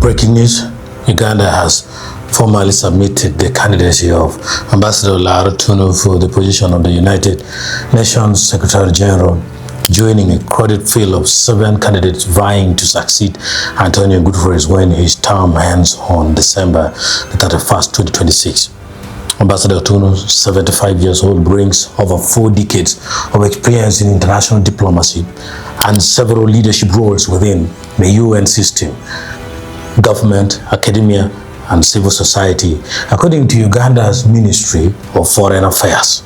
Breaking news, Uganda has formally submitted the candidacy of Ambassador Otunnu for the position of the United Nations Secretary General, joining a crowded field of 7 candidates vying to succeed Antonio Guterres when his term ends on December 31st, 2026. Ambassador Otunnu, 75 years old, brings over 4 decades of experience in international diplomacy and several leadership roles within the UN system, government, academia, and civil society, according to Uganda's Ministry of Foreign Affairs.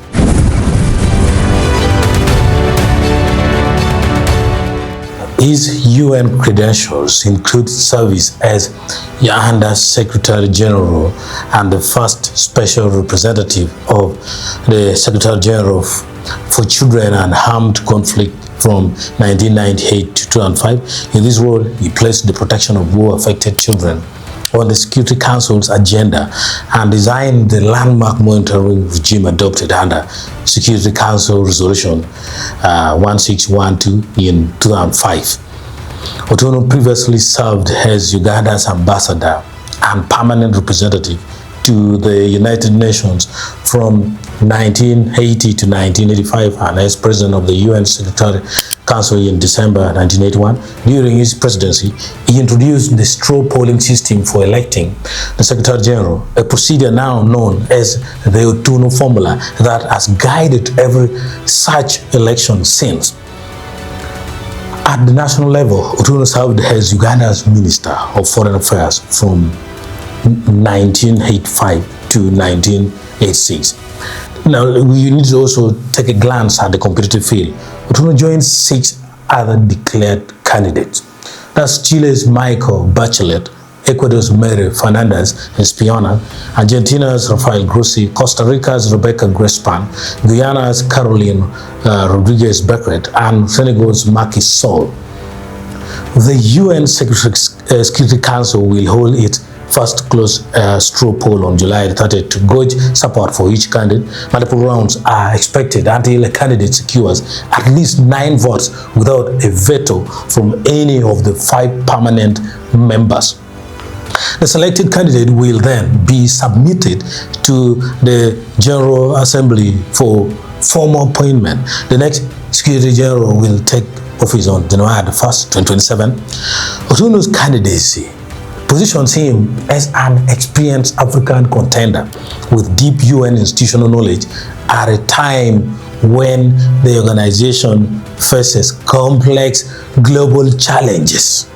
His UN credentials include service as Uganda's Secretary General and the first special representative of the Secretary General for Children and Armed Conflict from 1998 to 2005. In this role, he placed the protection of war-affected children on the Security Council's agenda and designed the landmark monitoring regime adopted under Security Council Resolution 1612 in 2005. Otunnu previously served as Uganda's ambassador and permanent representative to the United Nations from 1980 to 1985 and as president of the UN Security Council in December 1981. During his presidency, he introduced the straw polling system for electing the Secretary General, a procedure now known as the Otunnu formula that has guided every such election since. At the national level, Otunnu served as Uganda's Minister of Foreign Affairs from 1985 to 1986. Now, we need to also take a glance at the competitive field. Otunnu joins 6 other declared candidates. That's Chile's Michael Bachelet, Ecuador's Mary Fernandez Espiona, Argentina's Rafael Grossi, Costa Rica's Rebecca Grespan, Guyana's Caroline Rodriguez Becquet, and Senegal's Macky Sall. The UN Security Council will hold its first closed straw poll on July 30th to gauge support for each candidate. Multiple rounds are expected until a candidate secures at least 9 votes without a veto from any of the 5 permanent members. The selected candidate will then be submitted to the General Assembly for formal appointment. The next Secretary General will take office on January 1st, 2027. Otunnu's candidacy positions him as an experienced African contender with deep UN institutional knowledge at a time when the organization faces complex global challenges.